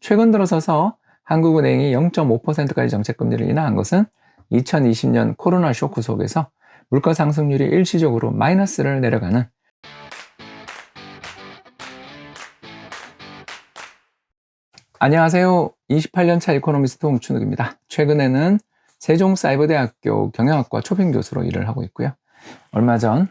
최근 들어서서 한국은행이 0.5%까지 정책금리를 인하한 것은 2020년 코로나 쇼크 속에서 물가 상승률이 일시적으로 마이너스를 내려가는 안녕하세요. 28년차 이코노미스트 홍춘욱입니다. 최근에는 세종사이버대학교 경영학과 초빙교수로 일을 하고 있고요. 얼마 전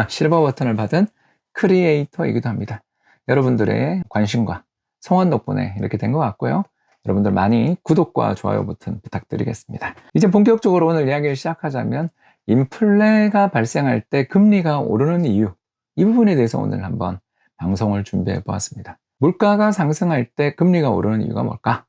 실버 버튼을 받은 크리에이터이기도 합니다. 여러분들의 관심과 성원 덕분에 이렇게 된 것 같고요. 여러분들 많이 구독과 좋아요 버튼 부탁드리겠습니다. 이제 본격적으로 오늘 이야기를 시작하자면 인플레가 발생할 때 금리가 오르는 이유, 이 부분에 대해서 오늘 한번 방송을 준비해 보았습니다. 물가가 상승할 때 금리가 오르는 이유가 뭘까?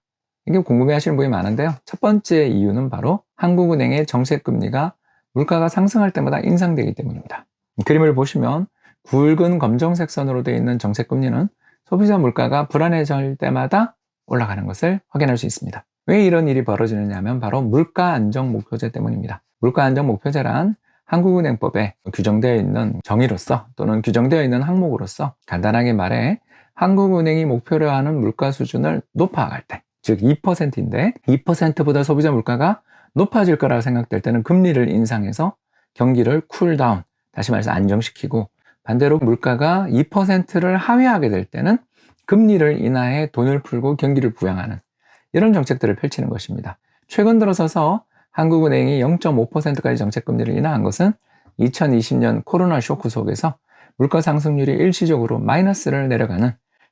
이게 궁금해 하시는 분이 많은데요. 첫 번째 이유는 바로 한국은행의 정책금리가 물가가 상승할 때마다 인상되기 때문입니다. 그림을 보시면 굵은 검정색 선으로 되어 있는 정책금리는 소비자 물가가 불안해질 때마다 올라가는 것을 확인할 수 있습니다. 왜 이런 일이 벌어지느냐 하면 바로 물가 안정 목표제 때문입니다. 물가 안정 목표제란 한국은행법에 규정되어 있는 정의로서 또는 규정되어 있는 항목으로서 간단하게 말해 한국은행이 목표로 하는 물가 수준을 높아갈 때, 즉 2%인데 2%보다 소비자 물가가 높아질 거라고 생각될 때는 금리를 인상해서 경기를 쿨다운, 다시 말해서 안정시키고, 반대로 물가가 2%를 하회하게 될 때는 금리를 인하해 돈을 풀고 경기를 부양하는 이런 정책들을 펼치는 것입니다. 최근 들어서서 한국은행이 0.5%까지 정책금리를 인하한 것은 2020년 코로나 쇼크 속에서 물가 상승률이 일시적으로 마이너스를 내려가는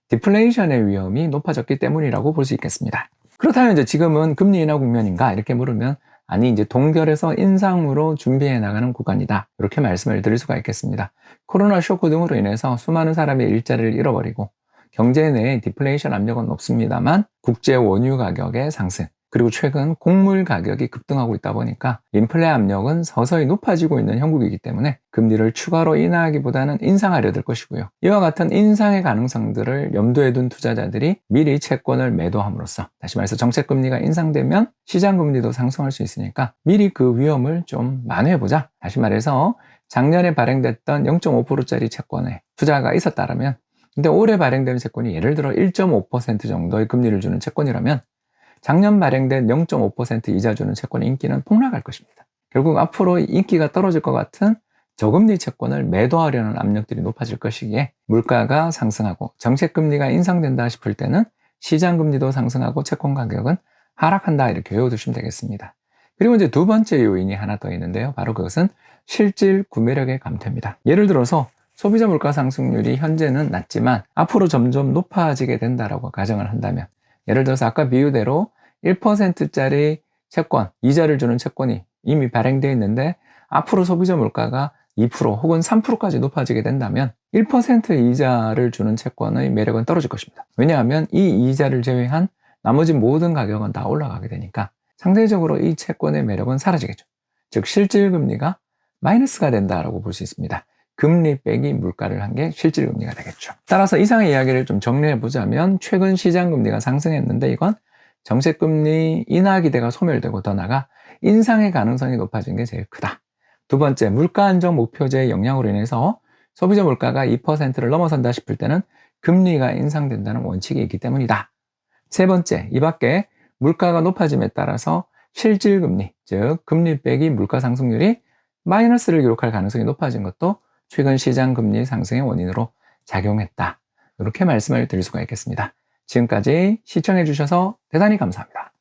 디플레이션의 위험이 높아졌기 때문이라고 볼 수 있겠습니다. 그렇다면 이제 지금은 금리 인하 국면인가? 이렇게 물으면 아니, 이제 동결해서 인상으로 준비해 나가는 구간이다, 이렇게 말씀을 드릴 수가 있겠습니다. 코로나 쇼크 등으로 인해서 수많은 사람이 일자리를 잃어버리고 경제 내에 디플레이션 압력은 높습니다만 국제 원유 가격의 상승, 그리고 최근 곡물 가격이 급등하고 있다 보니까 인플레 압력은 서서히 높아지고 있는 형국이기 때문에 금리를 추가로 인하하기보다는 인상하려 들 것이고요. 이와 같은 인상의 가능성들을 염두에 둔 투자자들이 미리 채권을 매도함으로써, 다시 말해서 정책금리가 인상되면 시장금리도 상승할 수 있으니까 미리 그 위험을 좀 만회해보자. 다시 말해서 작년에 발행됐던 0.5%짜리 채권에 투자가 있었다면, 근데 올해 발행된 채권이 예를 들어 1.5% 정도의 금리를 주는 채권이라면 작년 발행된 0.5% 이자 주는 채권의 인기는 폭락할 것입니다. 결국 앞으로 인기가 떨어질 것 같은 저금리 채권을 매도하려는 압력들이 높아질 것이기에 물가가 상승하고 정책금리가 인상된다 싶을 때는 시장금리도 상승하고 채권 가격은 하락한다, 이렇게 외워두시면 되겠습니다. 그리고 이제 두 번째 요인이 하나 더 있는데요. 바로 그것은 실질 구매력의 감퇴입니다. 예를 들어서 소비자 물가 상승률이 현재는 낮지만 앞으로 점점 높아지게 된다라고 가정을 한다면, 예를 들어서 아까 비유대로 1%짜리 채권, 이자를 주는 채권이 이미 발행되어 있는데 앞으로 소비자 물가가 2% 혹은 3%까지 높아지게 된다면 1% 이자를 주는 채권의 매력은 떨어질 것입니다. 왜냐하면 이 이자를 제외한 나머지 모든 가격은 다 올라가게 되니까 상대적으로 이 채권의 매력은 사라지겠죠. 즉 실질금리가 마이너스가 된다라고 볼 수 있습니다. 금리 빼기 물가를 한 게 실질금리가 되겠죠. 따라서 이상의 이야기를 좀 정리해 보자면 최근 시장금리가 상승했는데 이건 정책금리 인하 기대가 소멸되고 더 나아가 인상의 가능성이 높아진 게 제일 크다. 두 번째, 물가 안정 목표제의 영향으로 인해서 소비자 물가가 2%를 넘어선다 싶을 때는 금리가 인상된다는 원칙이 있기 때문이다. 세 번째, 이 밖에 물가가 높아짐에 따라서 실질금리, 즉 금리 빼기 물가 상승률이 마이너스를 기록할 가능성이 높아진 것도 최근 시장금리 상승의 원인으로 작용했다, 이렇게 말씀을 드릴 수가 있겠습니다. 지금까지 시청해 주셔서 대단히 감사합니다.